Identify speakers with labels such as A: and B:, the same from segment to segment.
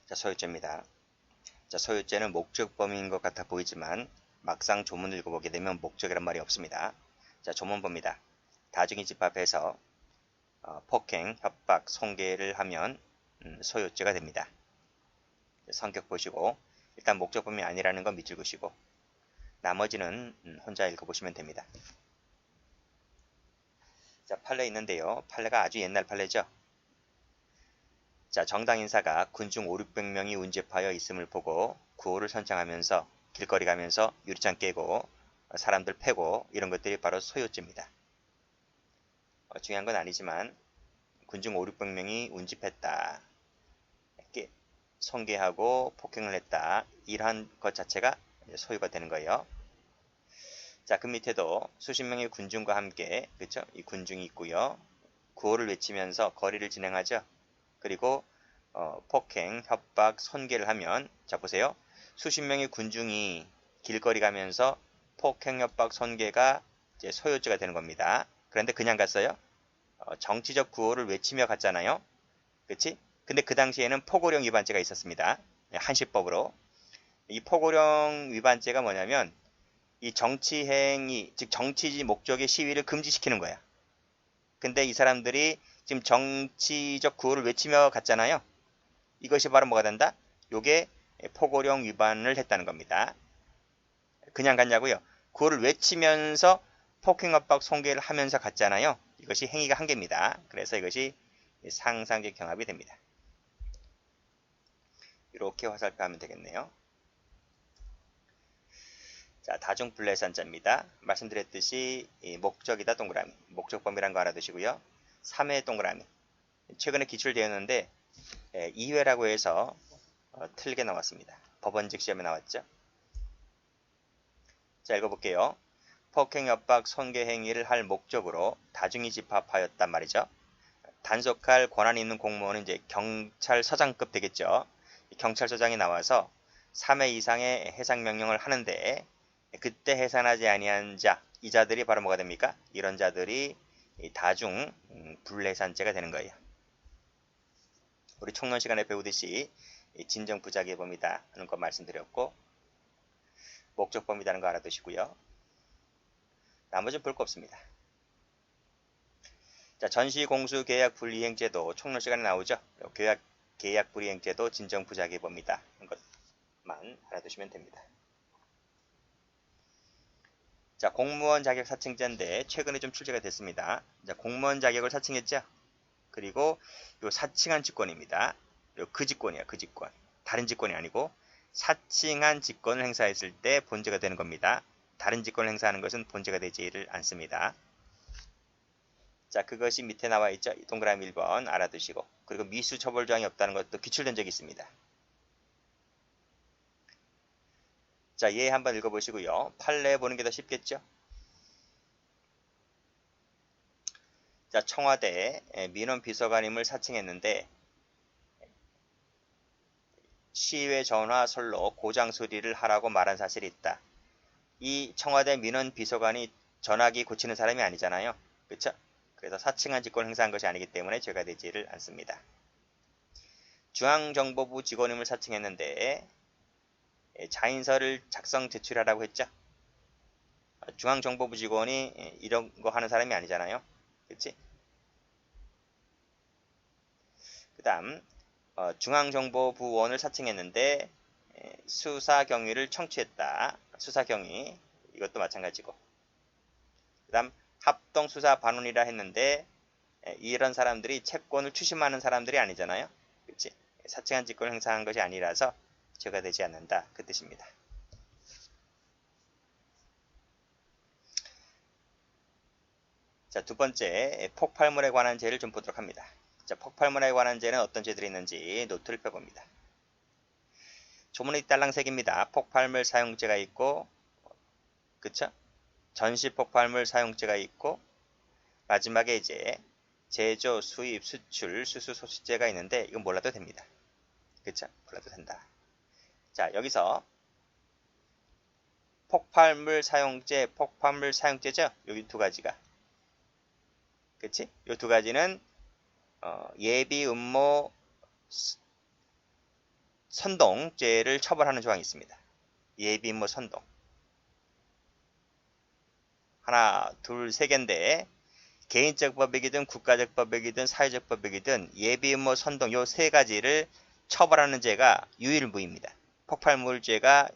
A: 자, 소유죄입니다. 자, 소유죄는 목적 범위인 것 같아 보이지만 막상 조문을 읽어보게 되면 목적이란 말이 없습니다. 자, 조문 봅니다. 다중이 집합해서 폭행, 협박, 손괴를 하면 소유죄가 됩니다. 성격 보시고 일단 목적 범위 아니라는 건 밑줄 그시고 나머지는 혼자 읽어보시면 됩니다. 자, 판례 있는데요. 판례가 아주 옛날 판례죠. 자, 정당 인사가 군중 5, 600명이 운집하여 있음을 보고 구호를 선창하면서 길거리 가면서 유리창 깨고 사람들 패고 이런 것들이 바로 소유죄입니다. 중요한 건 아니지만 군중 5, 600명이 운집했다. 손괴하고 폭행을 했다. 이러한 것 자체가 소유가 되는 거예요. 자, 그 밑에도 수십 명의 군중과 함께 그렇죠? 이 군중이 있고요. 구호를 외치면서 거리를 진행하죠. 그리고 폭행, 협박, 손괴를 하면 자 보세요. 수십 명의 군중이 길거리 가면서 폭행, 협박, 손괴가 이제 소유죄가 되는 겁니다. 그런데 그냥 갔어요. 정치적 구호를 외치며 갔잖아요. 그치? 근데 그 당시에는 포고령 위반죄가 있었습니다. 한시법으로. 이 포고령 위반죄가 뭐냐면 이 정치 행위, 즉 정치지 목적의 시위를 금지시키는 거야. 근데 이 사람들이 지금 정치적 구호를 외치며 갔잖아요. 이것이 바로 뭐가 된다? 요게 포고령 위반을 했다는 겁니다. 그냥 갔냐고요? 구호를 외치면서 폭행, 협박, 손괴를 하면서 갔잖아요. 이것이 행위가 한 개입니다. 그래서 이것이 상상적 경합이 됩니다. 이렇게 화살표하면 되겠네요. 자, 다중분례산자입니다. 말씀드렸듯이 목적이다 동그라미, 목적 범위란 거 알아두시고요. 3회 동그라미. 최근에 기출되었는데 2회라고 해서 틀게 나왔습니다. 법원직 시험에 나왔죠. 자, 읽어볼게요. 폭행, 협박, 손괴 행위를 할 목적으로 다중이 집합하였단 말이죠. 단속할 권한이 있는 공무원은 이제 경찰서장급 되겠죠. 경찰서장이 나와서 3회 이상의 해상 명령을 하는데 그때 해산하지 아니한 자, 이 자들이 바로 뭐가 됩니까? 이런 자들이 다중 불해산죄가 되는 거예요. 우리 총론 시간에 배우듯이 진정 부작위의 범위다 하는 거 말씀드렸고 목적 범위다는 거 알아두시고요. 나머지는 볼 거 없습니다. 자, 전시공수계약 불이행죄도 총론 시간에 나오죠. 계약 불이행죄도 진정 부작위의 범위다 하는 것만 알아두시면 됩니다. 자, 공무원 자격 사칭제인데 최근에 좀 출제가 됐습니다. 자, 공무원 자격을 사칭했죠. 그리고 요 사칭한 직권입니다. 그 직권이야, 그 직권. 다른 직권이 아니고 사칭한 직권을 행사했을 때 본죄가 되는 겁니다. 다른 직권을 행사하는 것은 본죄가 되지를 않습니다. 자, 그것이 밑에 나와 있죠. 동그라미 1번 알아두시고 그리고 미수 처벌 조항이 없다는 것도 기출된 적이 있습니다. 자, 얘 한번 읽어보시고요. 판례 보는 게 더 쉽겠죠. 자, 청와대 민원 비서관임을 사칭했는데 시외 전화 설로 고장 수리를 하라고 말한 사실이 있다. 이 청와대 민원 비서관이 전화기 고치는 사람이 아니잖아요. 그렇죠? 그래서 사칭한 직권을 행사한 것이 아니기 때문에 죄가 되지를 않습니다. 중앙정보부 직원임을 사칭했는데 자인서를 작성 제출하라고 했죠. 중앙정보부 직원이 이런 거 하는 사람이 아니잖아요. 그치? 그 다음 중앙정보부원을 사칭했는데 수사경위를 청취했다. 수사경위 이것도 마찬가지고 그 다음 합동수사반원이라 했는데 이런 사람들이 채권을 추심하는 사람들이 아니잖아요. 그치? 사칭한 직권을 행사한 것이 아니라서 죄가 되지 않는다. 그 뜻입니다. 자, 두 번째 폭발물에 관한 죄를 좀 보도록 합니다. 자, 폭발물에 관한 죄는 어떤 죄들이 있는지 노트를 펴봅니다. 조문이 딸랑색입니다. 폭발물 사용죄가 있고 그쵸? 전시 폭발물 사용죄가 있고 마지막에 이제 제조, 수입, 수출, 수수, 소수죄가 있는데 이건 몰라도 됩니다. 그쵸? 몰라도 된다. 자, 여기서 폭발물 사용죄, 폭발물 사용죄죠? 여기 두 가지가. 그치? 이 두 가지는 예비 음모 선동죄를 처벌하는 조항이 있습니다. 예비음모 선동. 하나, 둘, 세 개인데 개인적 법익이든 국가적 법익이든 사회적 법익이든 예비음모 선동 요 세 가지를 처벌하는 죄가 유일무이입니다. 폭발물죄가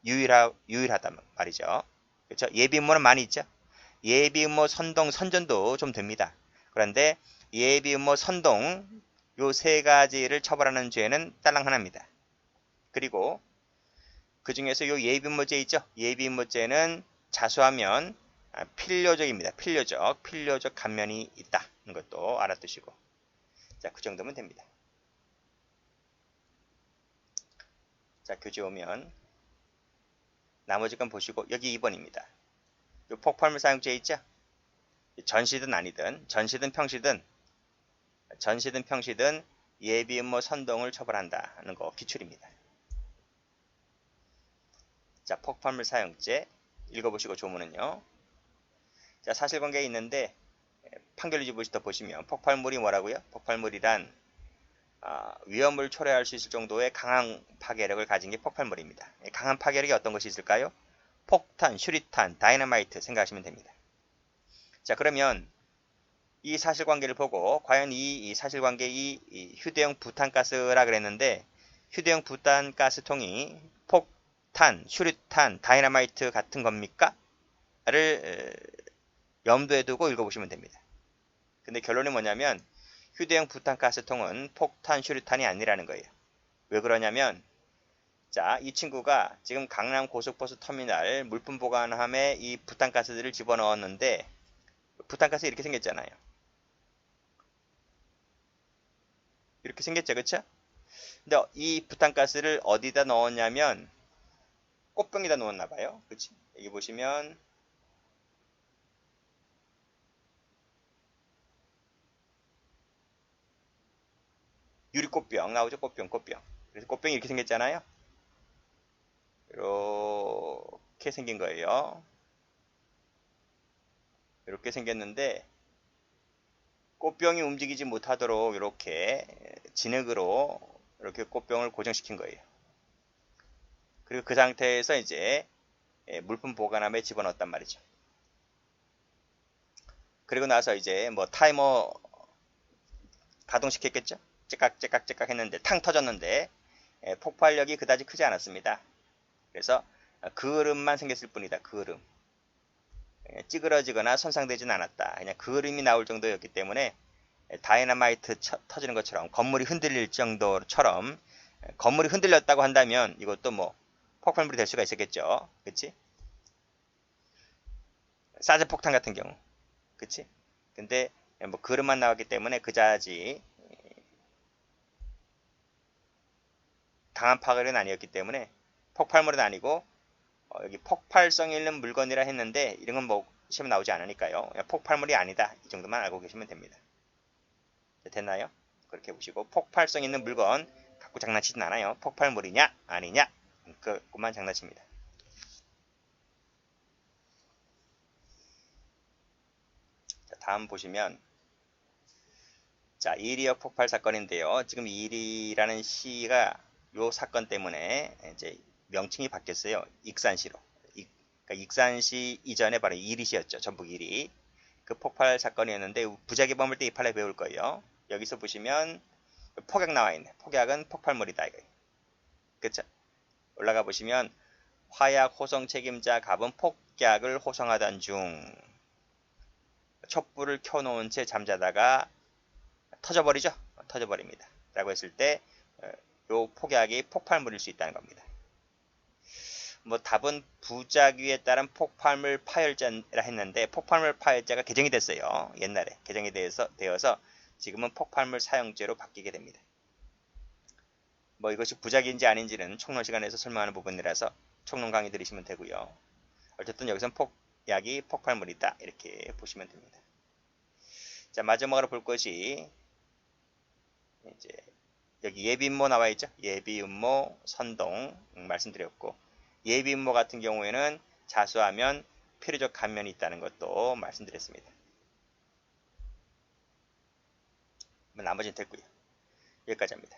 A: 유일하단 말이죠. 그렇죠? 예비음모는 많이 있죠. 예비음모 선동 선전도 좀 됩니다. 그런데 예비음모 선동 요 세 가지를 처벌하는 죄는 딸랑 하나입니다. 그리고 그 중에서 요 예비음모죄 있죠. 예비음모죄는 자수하면 필요적입니다. 필요적 감면이 있다는 것도 알아두시고, 자, 그 정도면 됩니다. 자, 교재 오면 나머지 건 보시고 여기 2번입니다. 요 폭발물 사용죄 있죠. 전시든 아니든 전시든 평시든 예비음모 선동을 처벌한다는 거 기출입니다. 자, 폭발물 사용죄 읽어보시고 조문은요. 자, 사실관계에 있는데 판결유지부터 보시면 폭발물이 뭐라고요? 폭발물이란 위험을 초래할 수 있을 정도의 강한 파괴력을 가진 게 폭발물입니다. 강한 파괴력이 어떤 것이 있을까요? 폭탄, 슈리탄, 다이너마이트 생각하시면 됩니다. 자, 그러면 이 사실관계를 보고 과연 이 사실관계 이 휴대용 부탄가스라 그랬는데 휴대용 부탄가스통이 폭탄, 슈리탄, 다이너마이트 같은 겁니까? 를 염두에 두고 읽어보시면 됩니다. 근데 결론이 뭐냐면 휴대용 부탄가스통은 폭탄, 슈리탄이 아니라는 거예요. 왜 그러냐면 자, 이 친구가 지금 강남 고속버스 터미널 물품 보관함에 이 부탄가스들을 집어넣었는데 부탄가스 이렇게 생겼잖아요. 이렇게 생겼죠, 그쵸? 근데 이 부탄가스를 어디다 넣었냐면 꽃병에다 넣었나봐요. 그치? 여기 보시면 유리꽃병 나오죠? 꽃병. 그래서 꽃병이 이렇게 생겼잖아요. 이렇게 생긴 거예요. 이렇게 생겼는데 꽃병이 움직이지 못하도록 이렇게 진흙으로 이렇게 꽃병을 고정시킨 거예요. 그리고 그 상태에서 이제 물품 보관함에 집어넣었단 말이죠. 그리고 나서 이제 뭐 타이머 가동시켰겠죠? 째깍 했는데 탕 터졌는데 폭발력이 그다지 크지 않았습니다. 그래서 그을음만 생겼을 뿐이다. 그을음. 찌그러지거나 손상되지는 않았다. 그냥 그을음이 나올 정도였기 때문에 다이너마이트 터지는 것처럼 건물이 흔들릴 정도처럼 건물이 흔들렸다고 한다면 이것도 뭐 폭발물이 될 수가 있었겠죠. 그치? 사제 폭탄 같은 경우. 그치? 근데 뭐 그릇만 나왔기 때문에 그자지 강한 파괴는 아니었기 때문에 폭발물은 아니고 여기 폭발성이 있는 물건이라 했는데 이런 건 뭐 시험에 나오지 않으니까요. 폭발물이 아니다. 이 정도만 알고 계시면 됩니다. 됐나요? 그렇게 보시고 폭발성 있는 물건 갖고 장난치진 않아요. 폭발물이냐 아니냐 그것만 장난칩니다. 자, 다음 보시면 자, 이리역 폭발 사건인데요. 지금 이리라는 시가 요 사건 때문에 이제 명칭이 바뀌었어요. 익산시로. 그러니까 익산시 이전에 바로 이리시였죠. 전북 이리. 그 폭발 사건이었는데 부작위 범을 때 이 판에 배울 거예요. 여기서 보시면 폭약 나와 있네. 폭약은 폭발물이다 이거예요. 그쵸? 올라가 보시면 화약 호송 책임자 갑은 폭약을 호송하던 중 촛불을 켜놓은 채 잠자다가 터져버리죠. 터져버립니다. 라고 했을 때 요 폭약이 폭발물일 수 있다는 겁니다. 뭐 답은 부작위에 따른 폭발물 파열자라 했는데 폭발물 파열자가 개정이 됐어요. 옛날에 개정이 되어서 지금은 폭발물 사용죄로 바뀌게 됩니다. 뭐 이것이 부작위인지 아닌지는 총론 시간에서 설명하는 부분이라서 총론 강의 들으시면 되고요. 어쨌든 여기서는 폭약이 폭발물이다 이렇게 보시면 됩니다. 자, 마지막으로 볼 것이 이제 여기 예비음모 나와 있죠. 예비음모 선동 말씀드렸고 예비음모 같은 경우에는 자수하면 필요적 감면이 있다는 것도 말씀드렸습니다. 나머지는 됐고요. 여기까지 합니다.